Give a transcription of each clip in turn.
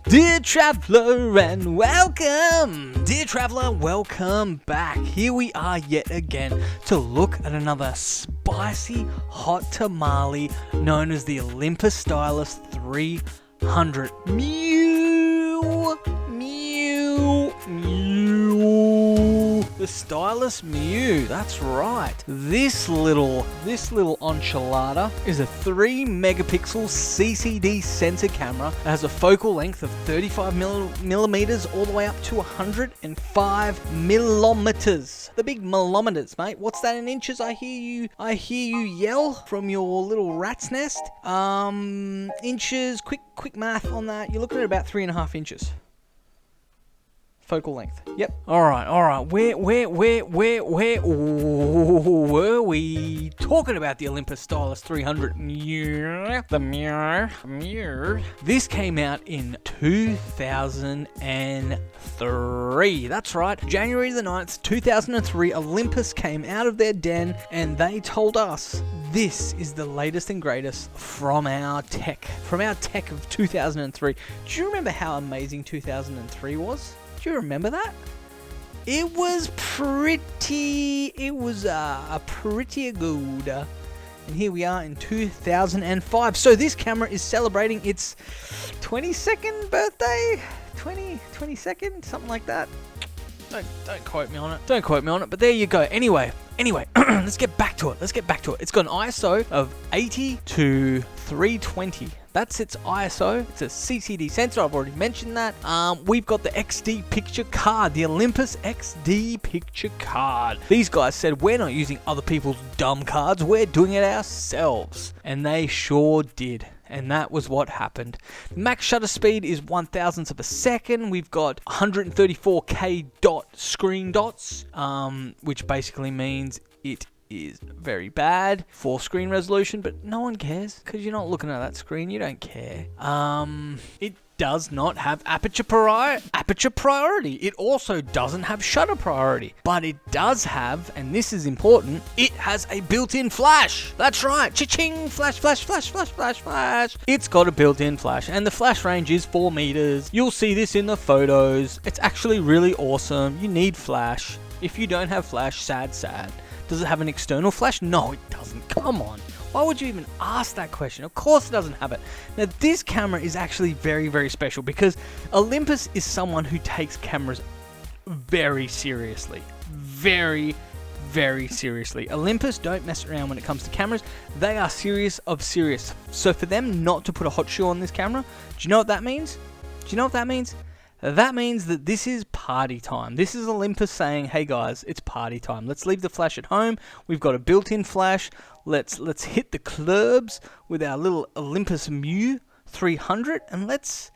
Dear traveller, and welcome! Dear traveller, welcome back. Here we are yet again to look at another spicy hot tamale known as the Olympus Stylus 300. Mew! Mew! Mew! The Stylus Mew, that's right. This little enchilada is a 3 megapixel CCD sensor camera that has a focal length of 35 millimeters all the way up to 105 millimeters. The big millimeters, mate. What's that in inches? I hear you yell from your little rat's nest. Inches, quick math on that. You're looking at about 3.5 inches. Focal length. Yep. All right. Where were we talking about the Olympus Stylus 300? The mirror. This came out in 2003. That's right. January the 9th, 2003, Olympus came out of their den and they told us this is the latest and greatest from our tech of 2003. Do you remember how amazing 2003 was? Do you remember that? It was pretty good. And here we are in 2005. So this camera is celebrating its 22nd birthday? 22nd? Something like that. Don't quote me on it. But there you go. Anyway, let's get back to it. It's got an ISO of 80 to 320. That's its ISO. It's a CCD sensor. I've already mentioned that. We've got the XD picture card, the Olympus XD picture card. These guys said, we're not using other people's dumb cards. We're doing it ourselves. And they sure did. And that was what happened. Max shutter speed is 1,000th of a second. We've got 134K screen dots, which basically means it is very bad for screen resolution, but no one cares because you're not looking at that screen. You don't care. It does not have aperture priority. It also doesn't have shutter priority, but it does have, and this is important, it has a built-in flash. That's right. Cha-ching! Flash. It's got a built-in flash, and the flash range is 4 meters. You'll see this in the photos. It's actually really awesome. You need flash. If you don't have flash, sad. Does it have an external flash? No, it doesn't. Come on. Why would you even ask that question? Of course it doesn't have it. Now, this camera is actually very, very special because Olympus is someone who takes cameras very seriously. Very, very seriously. Olympus don't mess around when it comes to cameras. They are serious. So for them not to put a hot shoe on this camera, do you know what that means? That means that this is party time. This is Olympus saying, hey guys, it's party time. Let's leave the flash at home. We've got a built-in flash. Let's hit the clubs with our little Olympus Mew 300 and let's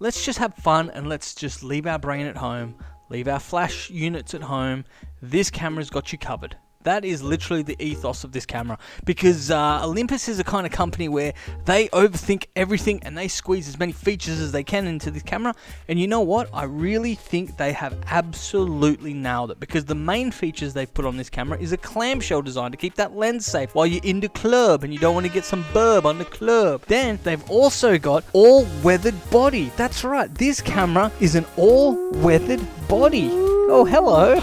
just have fun and let's just leave our brain at home. Leave our flash units at home. This camera's got you covered. That is literally the ethos of this camera because Olympus is a kind of company where they overthink everything and they squeeze as many features as they can into this camera. And you know what? I really think they have absolutely nailed it because the main features they've put on this camera is a clamshell design to keep that lens safe while you're in the club and you don't want to get some burb on the club. Then they've also got all-weathered body. That's right. This camera is an all-weathered body. Oh, hello.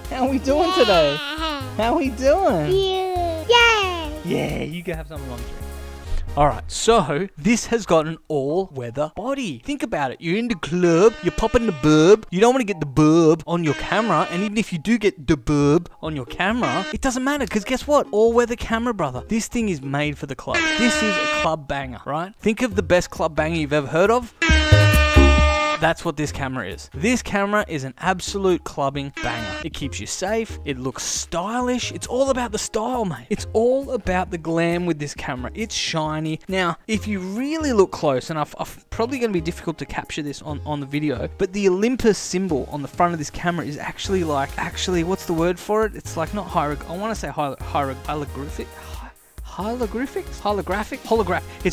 How are we doing today? How are we doing? Yeah, you go have some laundry. Alright, so this has got an all-weather body. Think about it. You're in the club, you're popping the burb. You don't want to get the burb on your camera, and even if you do get the burb on your camera, it doesn't matter, because guess what? All-weather camera, brother. This thing is made for the club. This is a club banger, right? Think of the best club banger you've ever heard of. That's what this camera is. This camera is an absolute clubbing banger. It keeps you safe. It looks stylish. It's all about the style, mate. It's all about the glam with this camera. It's shiny. Now, if you really look close, and I'm probably going to be difficult to capture this on the video, but the Olympus symbol on the front of this camera is actually what's the word for it? It's like not hieroglyphic. I want to say hieroglyphic. It's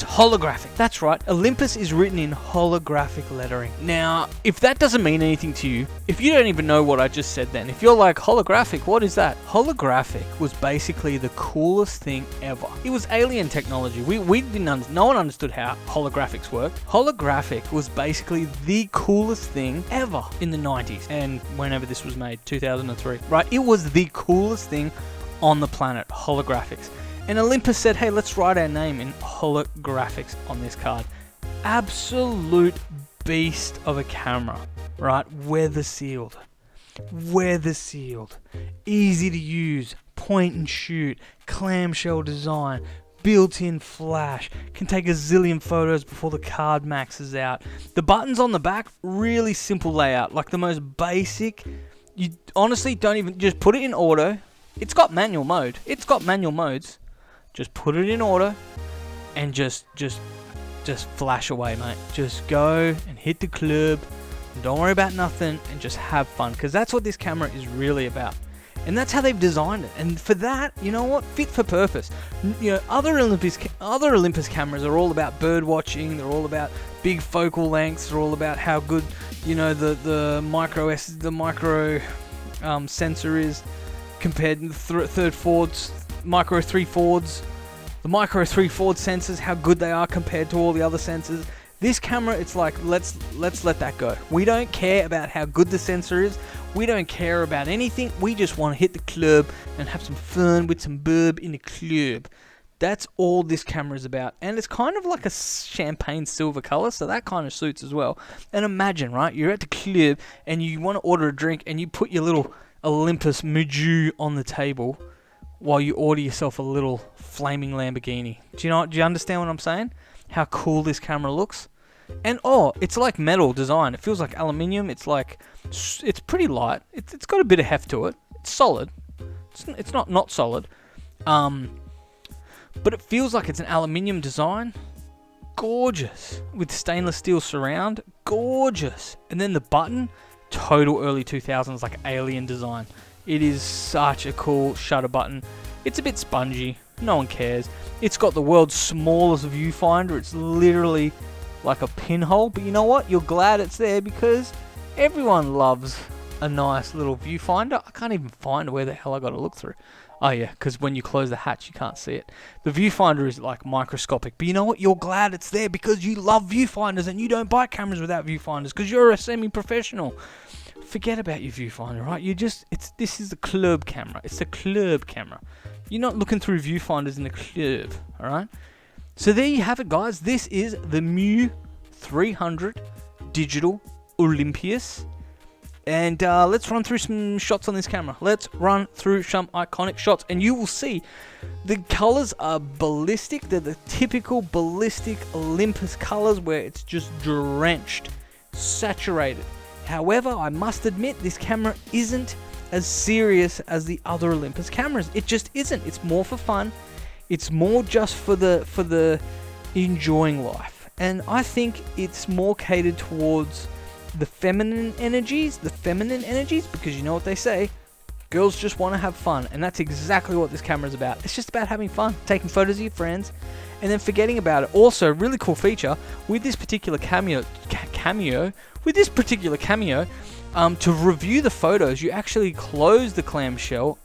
holographic. That's right. Olympus is written in holographic lettering. Now, if that doesn't mean anything to you, if you don't even know what I just said then, if you're like, holographic, what is that? Holographic was basically the coolest thing ever. It was alien technology. No one understood how holographics worked. Holographic was basically the coolest thing ever in the 90s. And whenever this was made, 2003, right? It was the coolest thing on the planet, holographics. And Olympus said, hey, let's write our name in holographics on this card. Absolute beast of a camera, right? Weather sealed, easy to use, point and shoot, clamshell design, built-in flash, can take a zillion photos before the card maxes out. The buttons on the back, really simple layout, like the most basic. You honestly don't even, just put it in auto. It's got manual mode. It's got manual modes. Just put it in auto and just flash away, mate. Just go and hit the club. Don't worry about nothing and just have fun, because that's what this camera is really about. And that's how they've designed it. And for that, you know what? Fit for purpose. You know, other Olympus cameras are all about bird watching. They're all about big focal lengths. They're all about how good, you know, the micro sensor is compared to the third Fords, micro 3 Fords. The micro 3 Ford sensors, how good they are compared to all the other sensors. This camera, it's like, let's let that go. We don't care about how good the sensor is. We don't care about anything. We just want to hit the club and have some fun with some boob in the club. That's all this camera is about. And it's kind of like a champagne silver color, so that kind of suits as well. And imagine, right, you're at the club and you want to order a drink and you put your little Olympus Muju on the table while you order yourself a little flaming Lamborghini. Do you understand what I'm saying? How cool this camera looks. And it's like metal design. It feels like aluminium. It's pretty light. It's got a bit of heft to it. It's solid. It's not solid. But it feels like it's an aluminium design. Gorgeous. With stainless steel surround. Gorgeous. And then the button, total early 2000s, like alien design. It is such a cool shutter button. It's a bit spongy. No one cares. It's got the world's smallest viewfinder. It's literally like a pinhole. But you know what? You're glad it's there because everyone loves a nice little viewfinder. I can't even find where the hell I got to look through. Oh yeah, because when you close the hatch, you can't see it. The viewfinder is like microscopic. But you know what? You're glad it's there because you love viewfinders and you don't buy cameras without viewfinders because you're a semi-professional. Forget about your viewfinder, right? This is the club camera. It's the club camera. You're not looking through viewfinders in the club, all right? So there you have it, guys. This is the Mu 300 Digital Olympus. And let's run through some shots on this camera. Let's run through some iconic shots. And you will see the colors are ballistic. They're the typical ballistic Olympus colors where it's just drenched, saturated. However, I must admit, this camera isn't as serious as the other Olympus cameras. It just isn't. It's more for fun. It's more just for the enjoying life. And I think it's more catered towards the feminine energies, because you know what they say, girls just want to have fun. And that's exactly what this camera is about. It's just about having fun, taking photos of your friends, and then forgetting about it. Also, really cool feature with this particular cameo, to review the photos, you actually close the clamshell,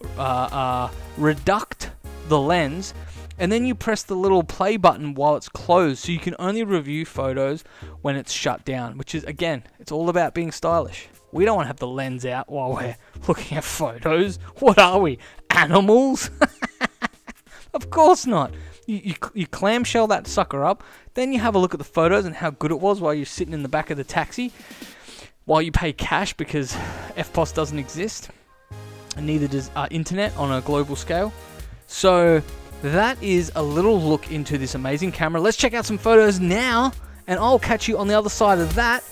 reduct the lens, and then you press the little play button while it's closed, so you can only review photos when it's shut down, which is, again, it's all about being stylish. We don't want to have the lens out while we're looking at photos. What are we, animals? Of course not. You clamshell that sucker up, then you have a look at the photos and how good it was while you're sitting in the back of the taxi, while you pay cash because FPOS doesn't exist, and neither does internet on a global scale. So that is a little look into this amazing camera. Let's check out some photos now, and I'll catch you on the other side of that.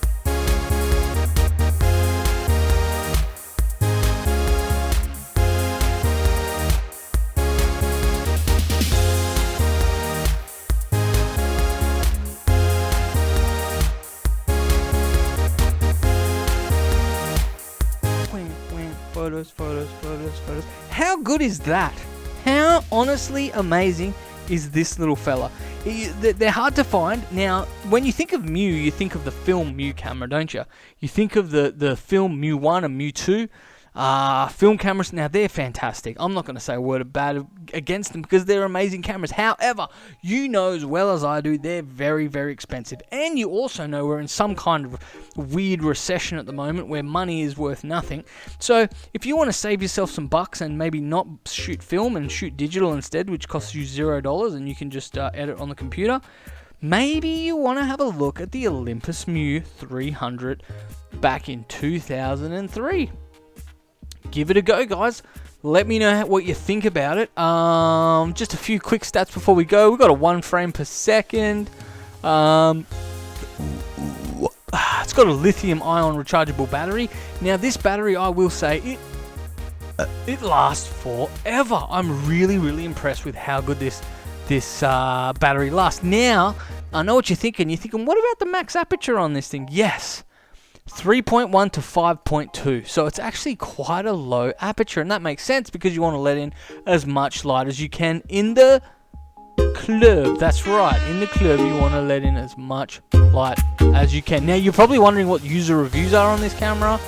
Photos. How good is that? How honestly amazing is this little fella. They're hard to find. Now, when you think of Mu, you think of the film Mu camera, don't you? You think of the film Mu 1 and Mu 2. Film cameras, now they're fantastic. I'm not going to say a word bad against them because they're amazing cameras. However, you know as well as I do, they're very, very expensive. And you also know we're in some kind of weird recession at the moment where money is worth nothing. So if you want to save yourself some bucks and maybe not shoot film and shoot digital instead, which costs you $0 and you can just edit on the computer, maybe you want to have a look at the Olympus Mu 300 back in 2003. Give it a go, guys. Let me know what you think about it. Just a few quick stats before we go. We've got a 1 frame per second. It's got a lithium-ion rechargeable battery. Now, this battery, I will say, it lasts forever. I'm really, really impressed with how good this battery lasts. Now, I know what you're thinking. You're thinking, what about the max aperture on this thing? Yes. 3.1 to 5.2, so it's actually quite a low aperture, and that makes sense because you want to let in as much light as you can in the club. That's right, in the club you want to let in as much light as you can. Now you're probably wondering what user reviews are on this camera.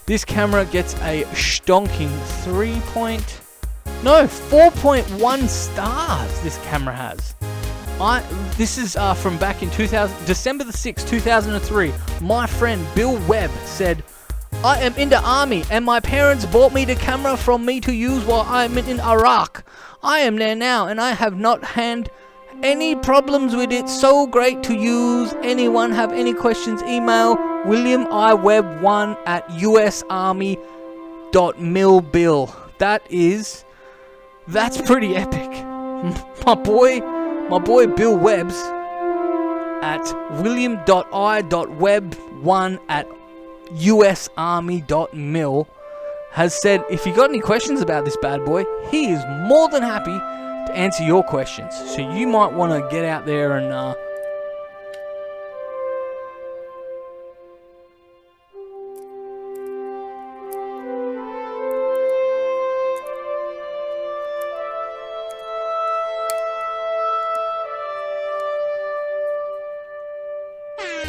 This camera gets a stonking 4.1 stars this camera has. This is from back in December the 6th, 2003. My friend Bill Webb said, I am in the army and my parents bought me the camera from me to use while I'm in Iraq. I am there now and I have not had any problems with it. So great to use. Anyone have any questions? Email williamiweb1@usarmy.mil. That's pretty epic. My boy Bill Webbs at william.i.web1@usarmy.mil has said if you got any questions about this bad boy, he is more than happy to answer your questions. So you might want to get out there and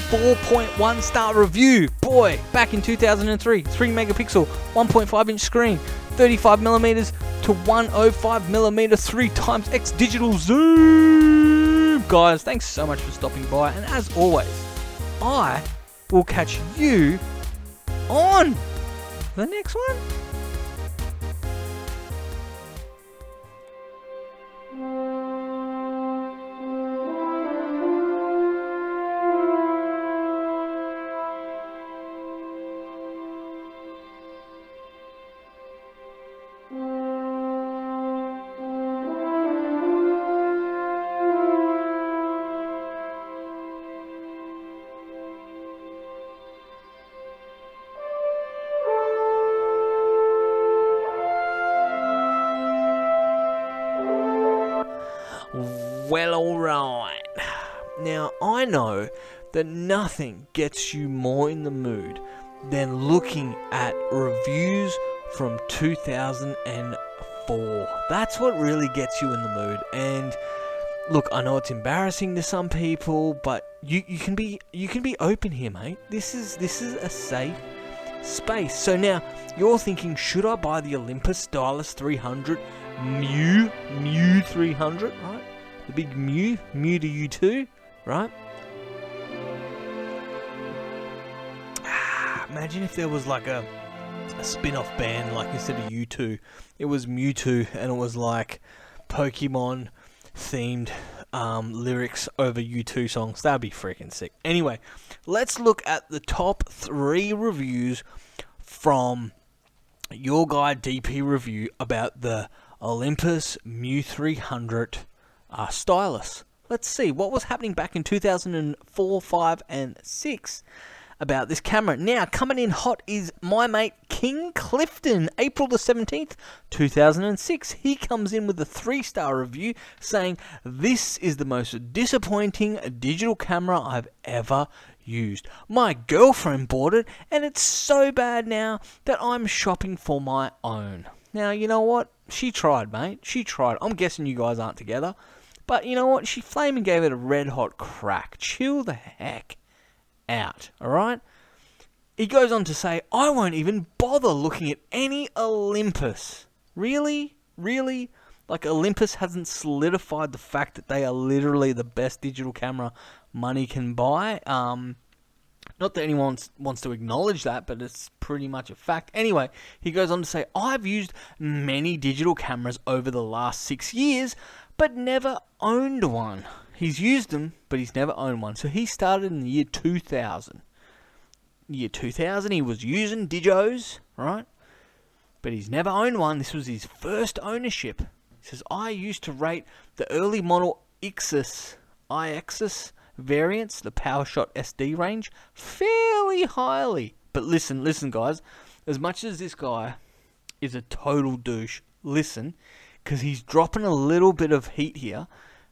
4.1 star review. Boy, back in 2003, 3 megapixel, 1.5 inch screen, 35 millimeters to 105 millimeters, 3 times X digital zoom. Guys, thanks so much for stopping by, and as always, I will catch you on the next one. Well, alright. Now, I know that nothing gets you more in the mood than looking at reviews from 2004. That's what really gets you in the mood. And look, I know it's embarrassing to some people, but you can be open here, mate. This is a safe space. So now you're thinking, should I buy the Olympus Stylus 300 Mu 300, right? The big Mu to U2, right? Imagine if there was like a spin-off band, like instead of U2, it was Mewtwo, and it was like Pokemon themed lyrics over U2 songs. That'd be freaking sick. Anyway, let's look at the top 3 reviews from Your Guy DP Review about the Olympus Mu 300 Stylus. Let's see what was happening back in 2004, 5, and 6 about this camera. Now, coming in hot is my mate King Clifton, April the 17th, 2006. He comes in with a 3-star review saying, "This is the most disappointing digital camera I've ever used. My girlfriend bought it, and it's so bad now that I'm shopping for my own." Now, you know what? She tried, mate. She tried. I'm guessing you guys aren't together. But you know what? She flaming gave it a red hot crack. Chill the heck out, alright? He goes on to say, I won't even bother looking at any Olympus. Really? Really? Like, Olympus hasn't solidified the fact that they are literally the best digital camera money can buy. Not that anyone wants to acknowledge that, but it's pretty much a fact. Anyway, he goes on to say, I've used many digital cameras over the last 6 years, but never owned one. He's used them, but he's never owned one. So he started in the year 2000. Year 2000, he was using digos, right? But he's never owned one. This was his first ownership. He says, I used to rate the early model IXIS variants, the PowerShot SD range, fairly highly. But listen guys, as much as this guy is a total douche, listen, because he's dropping a little bit of heat here.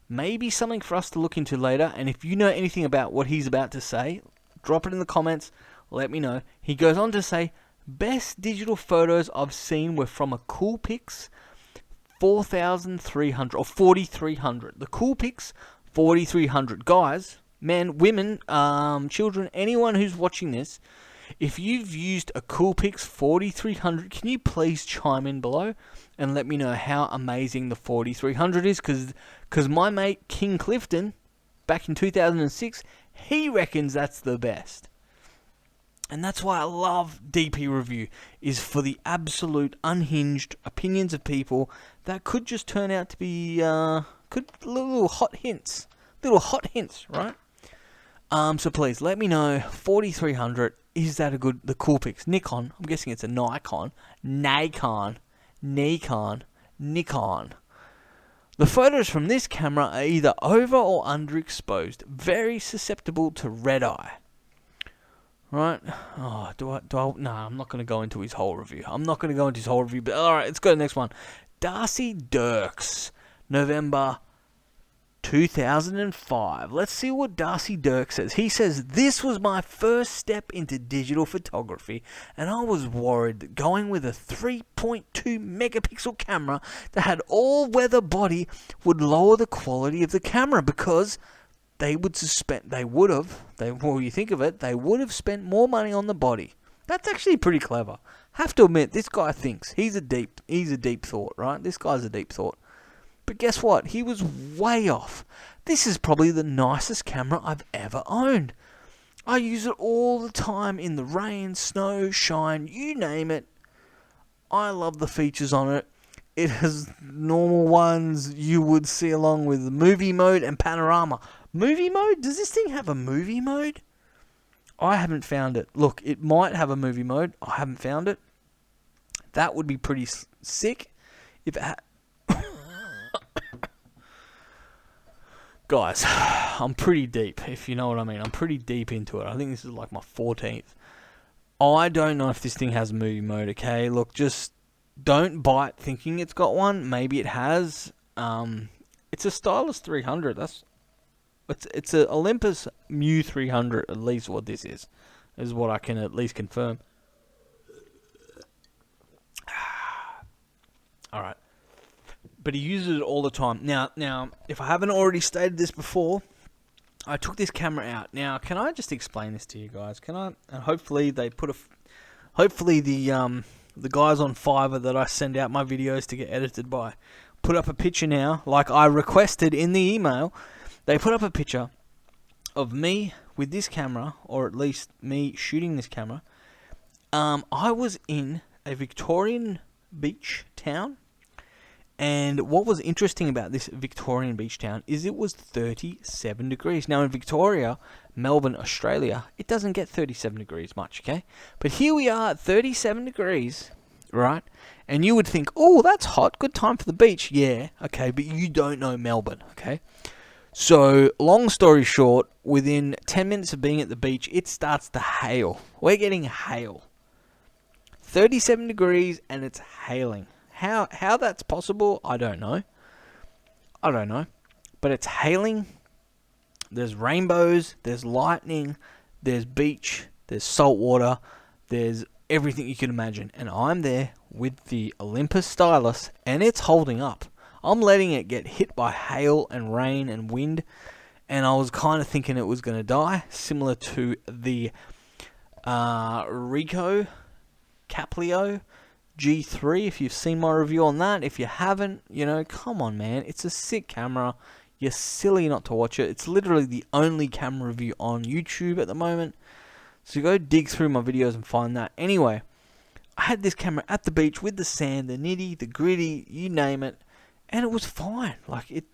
Maybe something for us to look into later, and if you know anything about what he's about to say, drop it in the comments, let me know. He goes on to say, best digital photos I've seen were from a Coolpix 4300 or 4300. The Coolpix 4300. Guys, men, women, children, anyone who's watching this, if you've used a Coolpix 4300, can you please chime in below and let me know how amazing the 4300 is? Because my mate King Clifton, back in 2006, he reckons that's the best. And that's why I love DP Review, is for the absolute unhinged opinions of people that could just turn out to be little hot hints, right? So please let me know. 4300, is that a good? The Coolpix, Nikon. I'm guessing it's a Nikon. The photos from this camera are either over or underexposed, very susceptible to red eye. Right? Oh, no, I'm not going to go into his whole review. But alright, let's go to the next one. Darcy Dirks, November 2005. Let's see what Darcy Dirks says. He says, this was my first step into digital photography, and I was worried that going with a 3.2 megapixel camera that had all-weather body would lower the quality of the camera, because they would have spent more money on the body. That's actually pretty clever. Have to admit, this guy thinks. He's a deep thought, right? This guy's a deep thought. But guess what? He was way off. This is probably the nicest camera I've ever owned. I use it all the time in the rain, snow, shine, you name it. I love the features on it. It has normal ones you would see along with movie mode and panorama. Movie mode? Does this thing have a movie mode? I haven't found it. Look, it might have a movie mode. I haven't found it. That would be pretty sick if it had. Guys, I'm pretty deep, if you know what I mean. I'm pretty deep into it. I think this is like my 14th. I don't know if this thing has movie mode, okay? Look, just don't bite thinking it's got one. Maybe it has. It's a Stylus 300. It's a Olympus Mu 300, at least what this is what I can at least confirm. Alright. But he uses it all the time. Now, if I haven't already stated this before, I took this camera out. Now, can I just explain this to you guys? Can I? And hopefully hopefully the guys on Fiverr that I send out my videos to get edited by put up a picture now, like I requested in the email. They put up a picture of me with this camera, or at least me shooting this camera. I was in a Victorian beach town, and what was interesting about this Victorian beach town is it was 37 degrees. Now in Victoria, Melbourne, Australia, it doesn't get 37 degrees much, okay? But here we are at 37 degrees, right? And you would think, oh, that's hot, good time for the beach. Yeah, okay, but you don't know Melbourne, okay? So, long story short, within 10 minutes of being at the beach, it starts to hail. We're getting hail. 37 degrees and it's hailing. How that's possible, I don't know. But it's hailing. There's rainbows, there's lightning, there's beach, there's salt water, there's everything you can imagine. And I'm there with the Olympus stylus and it's holding up. I'm letting it get hit by hail and rain and wind, and I was kind of thinking it was going to die, similar to the Ricoh Caplio G3. If you've seen my review on that, if you haven't, you know, come on, man. It's a sick camera. You're silly not to watch it. It's literally the only camera review on YouTube at the moment. So go dig through my videos and find that. Anyway, I had this camera at the beach with the sand, the nitty, the gritty, you name it, and it was fine. Like it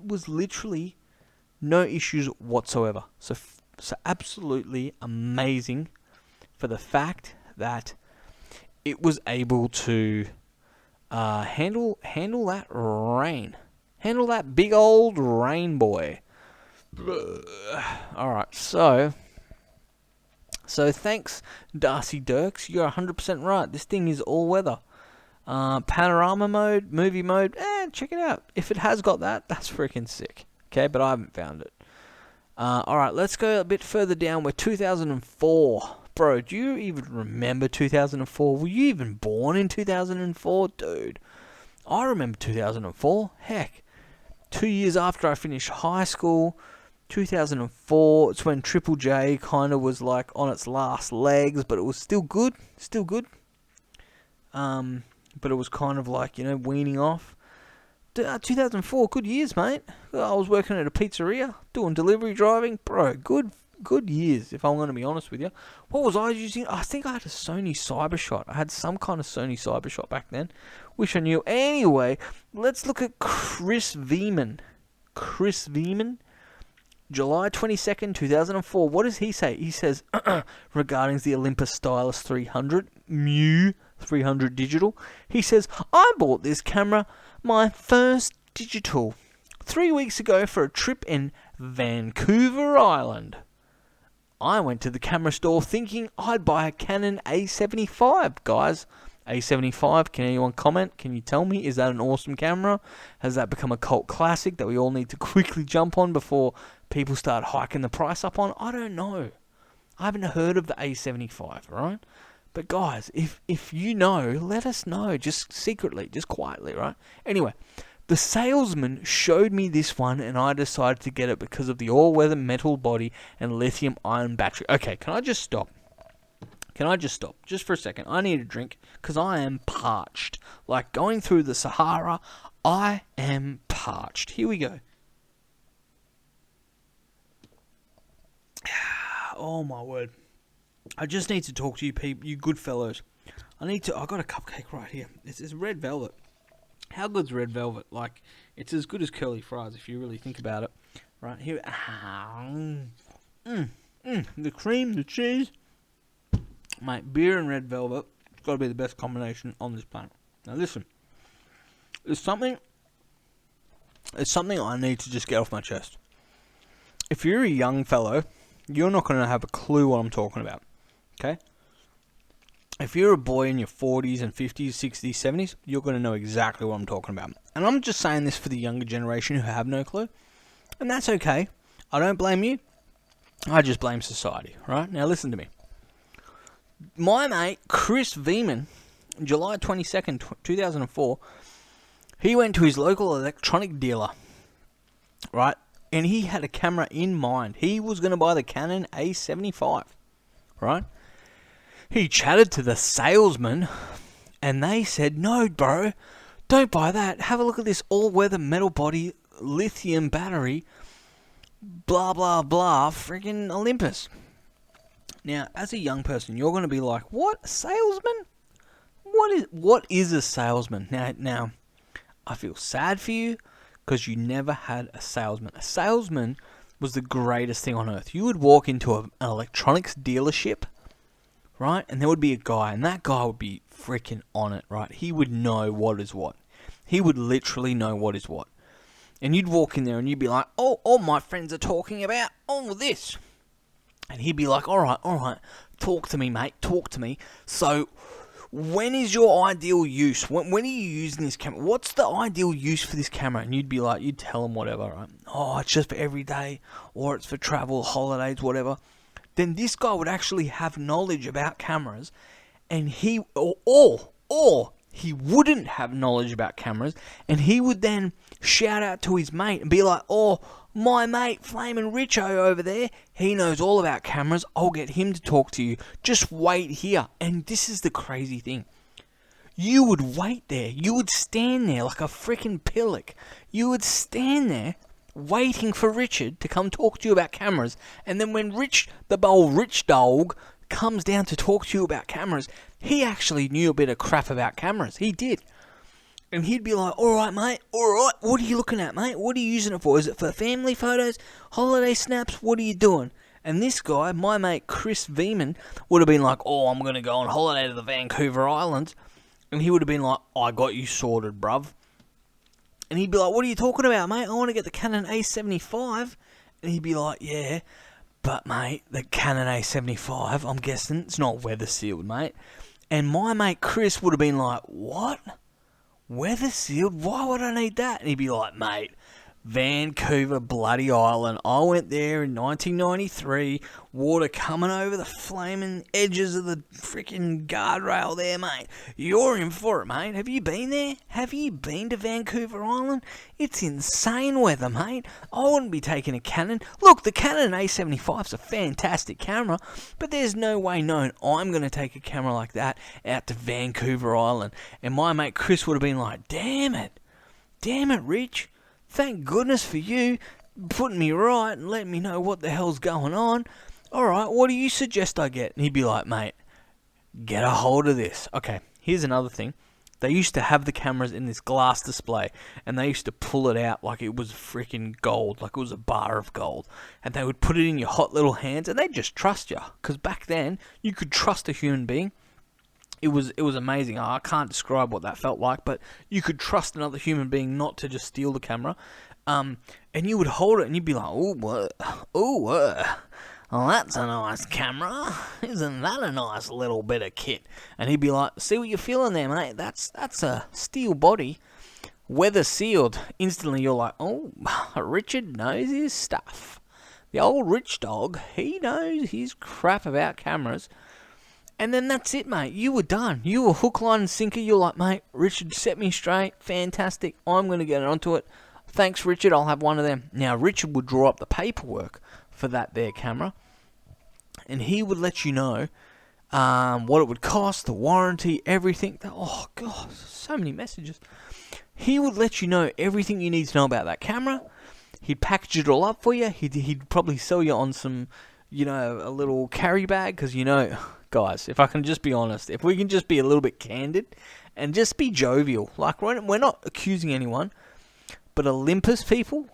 was literally no issues whatsoever. So absolutely amazing for the fact that it was able to handle that rain, handle that big old rain boy. All right, so thanks, Darcy Dirks. You're 100% right. This thing is all weather. Panorama mode, movie mode. Check it out. If it has got that, that's freaking sick. Okay, but I haven't found it. All right, let's go a bit further down. We're 2004. Bro, do you even remember 2004? Were you even born in 2004? Dude, I remember 2004. Heck, 2 years after I finished high school, 2004, it's when Triple J kind of was like on its last legs, but it was still good. But it was kind of like, you know, weaning off. 2004, good years, mate. I was working at a pizzeria, doing delivery driving. Bro, good years, if I'm going to be honest with you. What was I using? I think I had a Sony Cybershot. I had some kind of Sony Cybershot back then. Wish I knew. Anyway, let's look at Chris Veman. July 22nd, 2004. What does he say? He says, regarding the Olympus Stylus 300, Mu 300 digital, he says, I bought this camera, my first digital, 3 weeks ago for a trip in Vancouver Island. I went to the camera store thinking I'd buy a Canon A75, guys. A75, can anyone comment? Can you tell me, is that an awesome camera? Has that become a cult classic that we all need to quickly jump on before people start hiking the price up on? I don't know. I haven't heard of the A75, right? But guys, if you know, let us know, just secretly, just quietly, right? Anyway, the salesman showed me this one and I decided to get it because of the all-weather metal body and lithium-ion battery. Okay, can I just stop? Just for a second. I need a drink because I am parched. Like going through the Sahara, I am parched. Here we go. Oh my word. I just need to talk to you people, you good fellows. I got a cupcake right here. It's red velvet. How good's red velvet? Like, it's as good as curly fries if you really think about it. Right here. The cream, the cheese. Mate, beer and red velvet, it's got to be the best combination on this planet. Now listen, it's something I need to just get off my chest. If you're a young fellow, you're not going to have a clue what I'm talking about, okay? If you're a boy in your 40s and 50s, 60s, 70s, you're going to know exactly what I'm talking about. And I'm just saying this for the younger generation who have no clue, and that's okay. I don't blame you. I just blame society, right? Now listen to me. My mate, Chris Veman, July 22nd, 2004, he went to his local electronic dealer, right? And he had a camera in mind. He was going to buy the Canon A75, right? He chatted to the salesman, and they said, no, bro, don't buy that. Have a look at this all-weather metal body, lithium battery, blah, blah, blah, freaking Olympus. Now, as a young person, you're going to be like, what, a salesman? What is a salesman? Now, I feel sad for you because you never had a salesman. A salesman was the greatest thing on earth. You would walk into an electronics dealership, right? And there would be a guy, and that guy would be freaking on it, right? He would know what is what. He would literally know what is what. And you'd walk in there and you'd be like, oh, all my friends are talking about all this. And he'd be like, all right, talk to me, mate, talk to me. So, when is your ideal use? When are you using this camera? What's the ideal use for this camera? And you'd be like, you'd tell him whatever, right? Oh, it's just for every day, or it's for travel, holidays, whatever. Then this guy would actually have knowledge about cameras, and he he wouldn't have knowledge about cameras, and he would then shout out to his mate and be like, oh, my mate Flamin' Richo over there, he knows all about cameras, I'll get him to talk to you, just wait here. And this is the crazy thing. You would wait there, you would stand there like a freaking pillock, you would stand there waiting for Richard to come talk to you about cameras, and then when the old rich dog comes down to talk to you about cameras, he actually knew a bit of crap about cameras. He did. And he'd be like, alright mate, alright, what are you looking at mate? What are you using it for? Is it for family photos? Holiday snaps? What are you doing? And this guy, my mate Chris Veman, would have been like, oh, I'm going to go on holiday to the Vancouver Islands. And he would have been like, I got you sorted, bruv. And he'd be like, what are you talking about, mate? I want to get the Canon A75. And he'd be like, yeah, but mate, the Canon A75, I'm guessing it's not weather sealed, mate. And my mate Chris would have been like, what? Weather sealed? Why would I need that? And he'd be like, mate, Vancouver bloody island. I went there in 1993. Water coming over the flaming edges of the freaking guardrail there, mate. You're in for it, mate. Have you been there? Have you been to Vancouver Island? It's insane weather, mate. I wouldn't be taking a Canon. Look, the Canon A75 is a fantastic camera, but there's no way known I'm going to take a camera like that out to Vancouver Island. And my mate Chris would have been like, damn it, Rich. Thank goodness for you putting me right and letting me know what the hell's going on. Alright, what do you suggest I get? And he'd be like, mate, get a hold of this. Okay, here's another thing. They used to have the cameras in this glass display, and they used to pull it out like it was freaking gold, like it was a bar of gold. And they would put it in your hot little hands, and they'd just trust you. Because back then, you could trust a human being. It was amazing. I can't describe what that felt like, but you could trust another human being not to just steal the camera. And you would hold it and you'd be like, well, that's a nice camera. Isn't that a nice little bit of kit? And he'd be like, see what you're feeling there, mate? That's a steel body, weather sealed. Instantly you're like, oh, Richard knows his stuff. The old rich dog, he knows his crap about cameras. And then that's it, mate. You were done. You were hook, line, and sinker. You're like, mate, Richard set me straight. Fantastic. I'm going to get onto it. Thanks, Richard. I'll have one of them. Now, Richard would draw up the paperwork for that there camera. And he would let you know what it would cost, the warranty, everything. Oh, God, so many messages. He would let you know everything you need to know about that camera. He'd package it all up for you. He'd probably sell you on some, a little carry bag. Because, guys, if I can just be honest, if we can just be a little bit candid and just be jovial, like we're not accusing anyone, but Olympus people,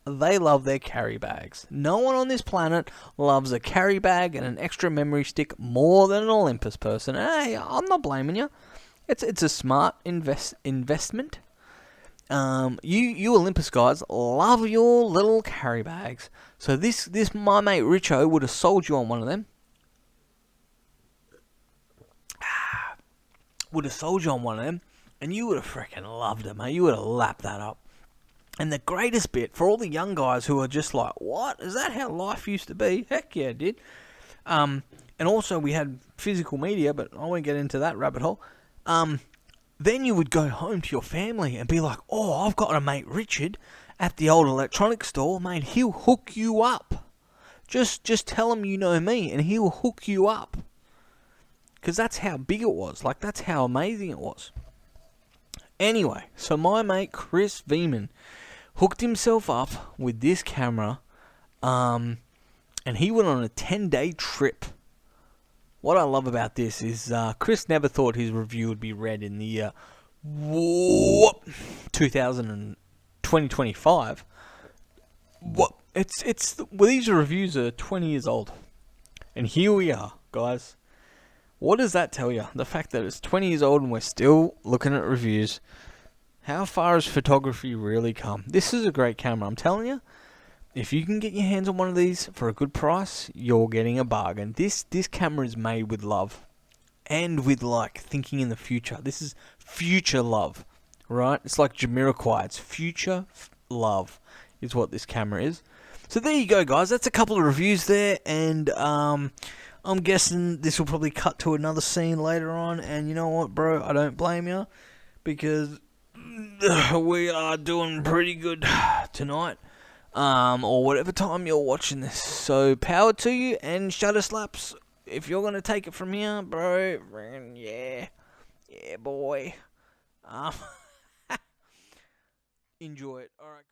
they love their carry bags. No one on this planet loves a carry bag and an extra memory stick more than an Olympus person. Hey, I'm not blaming you. It's a smart investment. You Olympus guys love your little carry bags. So this my mate Richo would have sold you on one of them. And you would have freaking loved it, mate. You would have lapped that up. And the greatest bit, for all the young guys who are just like, what? Is that how life used to be? Heck yeah, it did. And also we had physical media, but I won't get into that rabbit hole. Then you would go home to your family and be like, oh, I've got a mate Richard at the old electronics store. Mate, he'll hook you up. Just tell him you know me and he'll hook you up. Because that's how big it was. Like, that's how amazing it was. Anyway, so my mate Chris Veman hooked himself up with this camera, and he went on a 10-day trip. What I love about this is Chris never thought his review would be read in the 2025. These reviews are 20 years old, and here we are, guys. What does that tell you? The fact that it's 20 years old and we're still looking at reviews. How far has photography really come? This is a great camera, I'm telling you. If you can get your hands on one of these for a good price, you're getting a bargain. This camera is made with love. And with, thinking in the future. This is future love, right? It's like Jamiroquai. It's future love is what this camera is. So there you go, guys. That's a couple of reviews there. And I'm guessing this will probably cut to another scene later on, and you know what, bro? I don't blame you, because we are doing pretty good tonight. Or whatever time you're watching this. So power to you, and shutter slaps. If you're gonna take it from here, bro, yeah, boy. Um, enjoy it. All right.